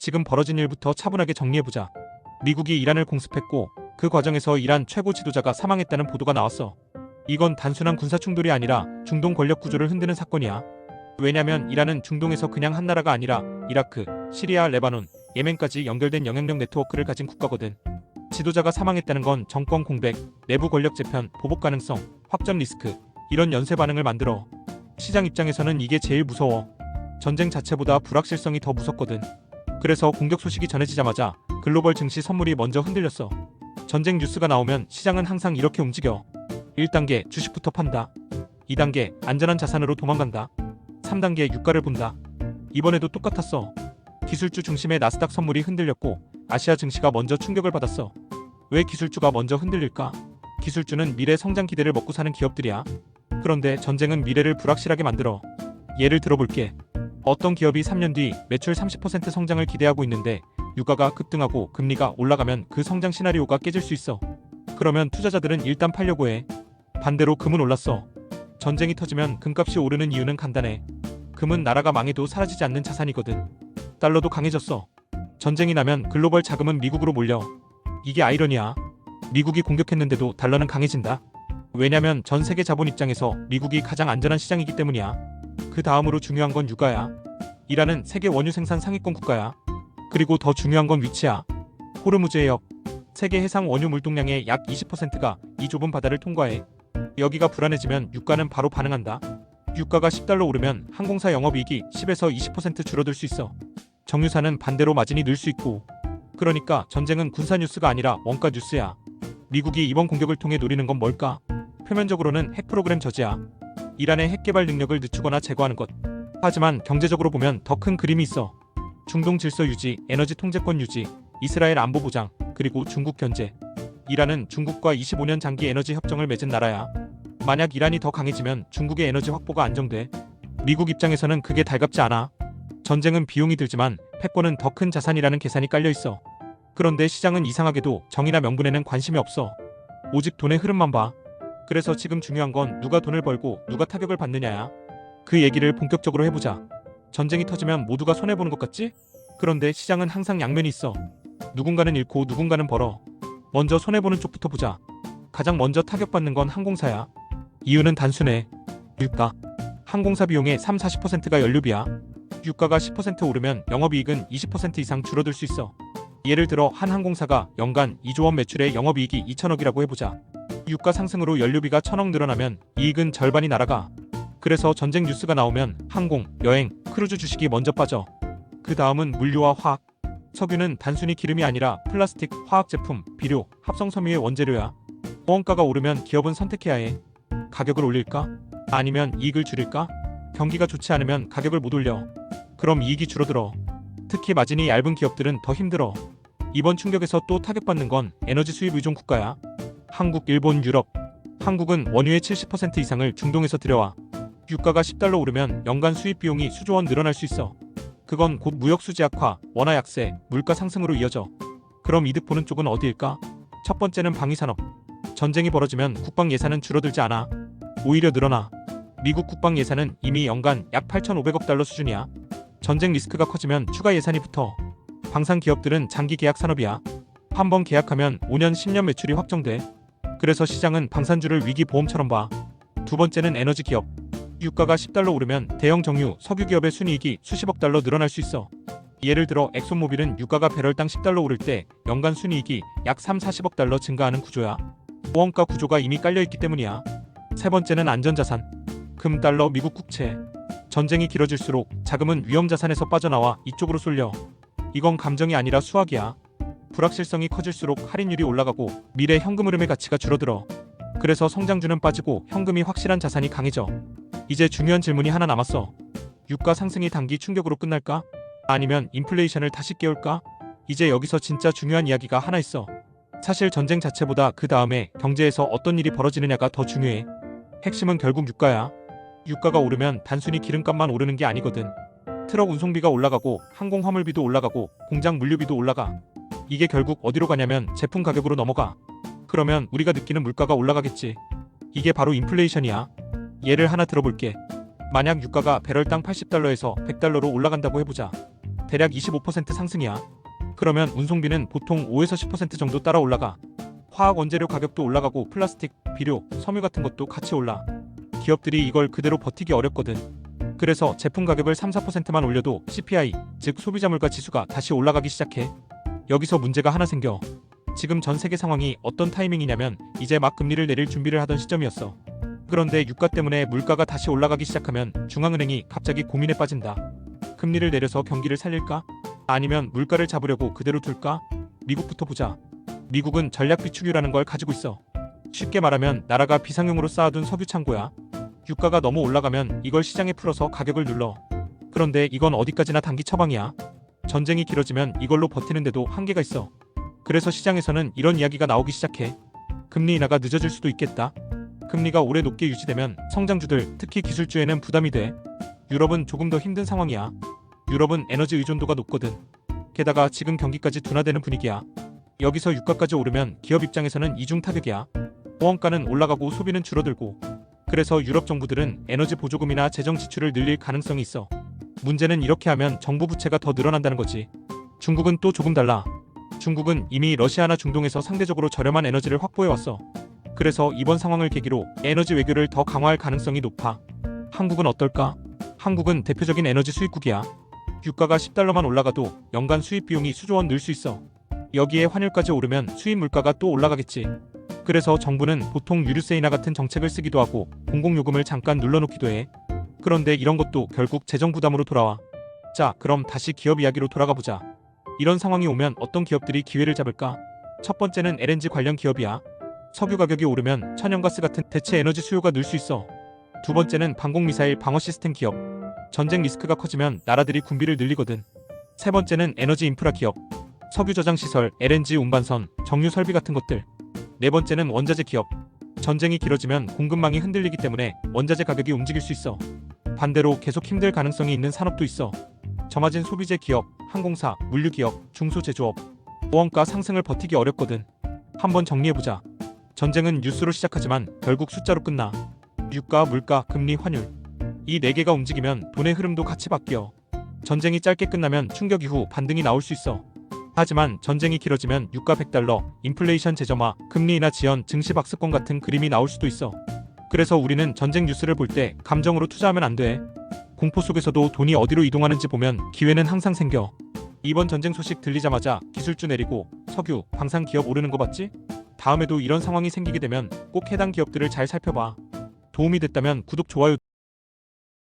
지금 벌어진 일부터 차분하게 정리해보자. 미국이 이란을 공습했고 그 과정에서 이란 최고 지도자가 사망했다는 보도가 나왔어. 이건 단순한 군사 충돌이 아니라 중동 권력 구조를 흔드는 사건이야. 왜냐면 이란은 중동에서 그냥 한 나라가 아니라 이라크, 시리아, 레바논, 예멘까지 연결된 영향력 네트워크를 가진 국가거든. 지도자가 사망했다는 건 정권 공백, 내부 권력 재편, 보복 가능성, 확전 리스크, 이런 연쇄 반응을 만들어. 시장 입장에서는 이게 제일 무서워. 전쟁 자체보다 불확실성이 더 무섭거든. 그래서 공격 소식이 전해지자마자 글로벌 증시 선물이 먼저 흔들렸어. 전쟁 뉴스가 나오면 시장은 항상 이렇게 움직여. 1단계 주식부터 판다. 2단계 안전한 자산으로 도망간다. 3단계 유가를 본다. 이번에도 똑같았어. 기술주 중심의 나스닥 선물이 흔들렸고 아시아 증시가 먼저 충격을 받았어. 왜 기술주가 먼저 흔들릴까? 기술주는 미래 성장 기대를 먹고 사는 기업들이야. 그런데 전쟁은 미래를 불확실하게 만들어. 예를 들어볼게. 어떤 기업이 3년 뒤 매출 30% 성장을 기대하고 있는데 유가가 급등하고 금리가 올라가면 그 성장 시나리오가 깨질 수 있어. 그러면 투자자들은 일단 팔려고 해. 반대로 금은 올랐어. 전쟁이 터지면 금값이 오르는 이유는 간단해. 금은 나라가 망해도 사라지지 않는 자산이거든. 달러도 강해졌어. 전쟁이 나면 글로벌 자금은 미국으로 몰려. 이게 아이러니야. 미국이 공격했는데도 달러는 강해진다. 왜냐면 전 세계 자본 입장에서 미국이 가장 안전한 시장이기 때문이야. 그 다음으로 중요한 건 유가야. 이란은 세계 원유 생산 상위권 국가야. 그리고 더 중요한 건 위치야. 호르무즈 해역. 세계 해상 원유 물동량의 약 20%가 이 좁은 바다를 통과해. 여기가 불안해지면 유가는 바로 반응한다. 유가가 10달러 오르면 항공사 영업이익이 10에서 20% 줄어들 수 있어. 정유사는 반대로 마진이 늘 수 있고. 그러니까 전쟁은 군사 뉴스가 아니라 원가 뉴스야. 미국이 이번 공격을 통해 노리는 건 뭘까? 표면적으로는 핵 프로그램 저지야. 이란의 핵 개발 능력을 늦추거나 제거하는 것. 하지만 경제적으로 보면 더 큰 그림이 있어. 중동 질서 유지, 에너지 통제권 유지, 이스라엘 안보 보장, 그리고 중국 견제. 이란은 중국과 25년 장기 에너지 협정을 맺은 나라야. 만약 이란이 더 강해지면 중국의 에너지 확보가 안정돼. 미국 입장에서는 그게 달갑지 않아. 전쟁은 비용이 들지만 패권은 더 큰 자산이라는 계산이 깔려있어. 그런데 시장은 이상하게도 정의나 명분에는 관심이 없어. 오직 돈의 흐름만 봐. 그래서 지금 중요한 건 누가 돈을 벌고 누가 타격을 받느냐야. 그 얘기를 본격적으로 해보자. 전쟁이 터지면 모두가 손해보는 것 같지? 그런데 시장은 항상 양면이 있어. 누군가는 잃고 누군가는 벌어. 먼저 손해보는 쪽부터 보자. 가장 먼저 타격받는 건 항공사야. 이유는 단순해. 유가. 항공사 비용의 30-40%가 연료비야. 유가가 10% 오르면 영업이익은 20% 이상 줄어들 수 있어. 예를 들어 한 항공사가 연간 2조 원 매출의 영업이익이 2천억이라고 해보자. 유가 상승으로 연료비가 1,000억 늘어나면 이익은 절반이 날아가. 그래서 전쟁 뉴스가 나오면 항공, 여행, 크루즈 주식이 먼저 빠져. 그 다음은 물류와 화학. 석유는 단순히 기름이 아니라 플라스틱, 화학제품, 비료, 합성섬유의 원재료야. 원가가 오르면 기업은 선택해야 해. 가격을 올릴까? 아니면 이익을 줄일까? 경기가 좋지 않으면 가격을 못 올려. 그럼 이익이 줄어들어. 특히 마진이 얇은 기업들은 더 힘들어. 이번 충격에서 또 타격받는 건 에너지 수입 의존 국가야. 한국, 일본, 유럽. 한국은 원유의 70% 이상을 중동에서 들여와. 유가가 10달러 오르면 연간 수입 비용이 수조 원 늘어날 수 있어. 그건 곧 무역 수지 악화, 원화 약세, 물가 상승으로 이어져. 그럼 이득 보는 쪽은 어디일까? 첫 번째는 방위산업. 전쟁이 벌어지면 국방 예산은 줄어들지 않아. 오히려 늘어나. 미국 국방 예산은 이미 연간 약 8,500억 달러 수준이야. 전쟁 리스크가 커지면 추가 예산이 붙어. 방산 기업들은 장기 계약 산업이야. 한 번 계약하면 5년, 10년 매출이 확정돼. 그래서 시장은 방산주를 위기 보험처럼 봐. 두 번째는 에너지 기업. 유가가 10달러 오르면 대형 정유, 석유 기업의 순이익이 수십억 달러 늘어날 수 있어. 예를 들어 엑손모빌은 유가가 배럴당 10달러 오를 때 연간 순이익이 약 3-40억 달러 증가하는 구조야. 원가 구조가 이미 깔려있기 때문이야. 세 번째는 안전자산. 금, 달러, 미국 국채. 전쟁이 길어질수록 자금은 위험자산에서 빠져나와 이쪽으로 쏠려. 이건 감정이 아니라 수학이야. 불확실성이 커질수록 할인율이 올라가고 미래 현금 흐름의 가치가 줄어들어. 그래서 성장주는 빠지고 현금이 확실한 자산이 강해져. 이제 중요한 질문이 하나 남았어. 유가 상승이 단기 충격으로 끝날까? 아니면 인플레이션을 다시 깨울까? 이제 여기서 진짜 중요한 이야기가 하나 있어. 사실 전쟁 자체보다 그 다음에 경제에서 어떤 일이 벌어지느냐가 더 중요해. 핵심은 결국 유가야. 유가가 오르면 단순히 기름값만 오르는 게 아니거든. 트럭 운송비가 올라가고 항공 화물비도 올라가고 공장 물류비도 올라가. 이게 결국 어디로 가냐면 제품 가격으로 넘어가. 그러면 우리가 느끼는 물가가 올라가겠지. 이게 바로 인플레이션이야. 예를 하나 들어볼게. 만약 유가가 배럴당 80달러에서 100달러로 올라간다고 해보자. 대략 25% 상승이야. 그러면 운송비는 보통 5에서 10% 정도 따라 올라가. 화학 원재료 가격도 올라가고 플라스틱, 비료, 섬유 같은 것도 같이 올라. 기업들이 이걸 그대로 버티기 어렵거든. 그래서 제품 가격을 3-4%만 올려도 CPI, 즉 소비자 물가 지수가 다시 올라가기 시작해. 여기서 문제가 하나 생겨. 지금 전 세계 상황이 어떤 타이밍이냐면 이제 막 금리를 내릴 준비를 하던 시점이었어. 그런데 유가 때문에 물가가 다시 올라가기 시작하면 중앙은행이 갑자기 고민에 빠진다. 금리를 내려서 경기를 살릴까? 아니면 물가를 잡으려고 그대로 둘까? 미국부터 보자. 미국은 전략 비축유라는 걸 가지고 있어. 쉽게 말하면 나라가 비상용으로 쌓아둔 석유 창고야. 유가가 너무 올라가면 이걸 시장에 풀어서 가격을 눌러. 그런데 이건 어디까지나 단기 처방이야. 전쟁이 길어지면 이걸로 버티는데도 한계가 있어. 그래서 시장에서는 이런 이야기가 나오기 시작해. 금리 인하가 늦어질 수도 있겠다. 금리가 오래 높게 유지되면 성장주들, 특히 기술주에는 부담이 돼. 유럽은 조금 더 힘든 상황이야. 유럽은 에너지 의존도가 높거든. 게다가 지금 경기까지 둔화되는 분위기야. 여기서 유가까지 오르면 기업 입장에서는 이중 타격이야. 원가는 올라가고 소비는 줄어들고. 그래서 유럽 정부들은 에너지 보조금이나 재정 지출을 늘릴 가능성이 있어. 문제는 이렇게 하면 정부 부채가 더 늘어난다는 거지. 중국은 또 조금 달라. 중국은 이미 러시아나 중동에서 상대적으로 저렴한 에너지를 확보해왔어. 그래서 이번 상황을 계기로 에너지 외교를 더 강화할 가능성이 높아. 한국은 어떨까? 한국은 대표적인 에너지 수입국이야. 유가가 10달러만 올라가도 연간 수입 비용이 수조 원 늘 수 있어. 여기에 환율까지 오르면 수입 물가가 또 올라가겠지. 그래서 정부는 보통 유류세 인하 같은 정책을 쓰기도 하고 공공요금을 잠깐 눌러놓기도 해. 그런데 이런 것도 결국 재정 부담으로 돌아와. 자, 그럼 다시 기업 이야기로 돌아가 보자. 이런 상황이 오면 어떤 기업들이 기회를 잡을까? 첫 번째는 LNG 관련 기업이야. 석유 가격이 오르면 천연가스 같은 대체 에너지 수요가 늘 수 있어. 두 번째는 방공미사일 방어 시스템 기업. 전쟁 리스크가 커지면 나라들이 군비를 늘리거든. 세 번째는 에너지 인프라 기업. 석유 저장 시설, LNG 운반선, 정유 설비 같은 것들. 네 번째는 원자재 기업. 전쟁이 길어지면 공급망이 흔들리기 때문에 원자재 가격이 움직일 수 있어. 반대로 계속 힘들 가능성이 있는 산업도 있어. 저마진 소비재 기업, 항공사, 물류 기업, 중소제조업. 원가 상승을 버티기 어렵거든. 한번 정리해보자. 전쟁은 뉴스로 시작하지만 결국 숫자로 끝나. 유가, 물가, 금리, 환율. 이 네 개가 움직이면 돈의 흐름도 같이 바뀌어. 전쟁이 짧게 끝나면 충격 이후 반등이 나올 수 있어. 하지만 전쟁이 길어지면 유가 100달러, 인플레이션 재점화, 금리 인하 지연, 증시 박스권 같은 그림이 나올 수도 있어. 그래서 우리는 전쟁 뉴스를 볼 때 감정으로 투자하면 안 돼. 공포 속에서도 돈이 어디로 이동하는지 보면 기회는 항상 생겨. 이번 전쟁 소식 들리자마자 기술주 내리고 석유, 광산 기업 오르는 거 봤지? 다음에도 이런 상황이 생기게 되면 꼭 해당 기업들을 잘 살펴봐. 도움이 됐다면 구독, 좋아요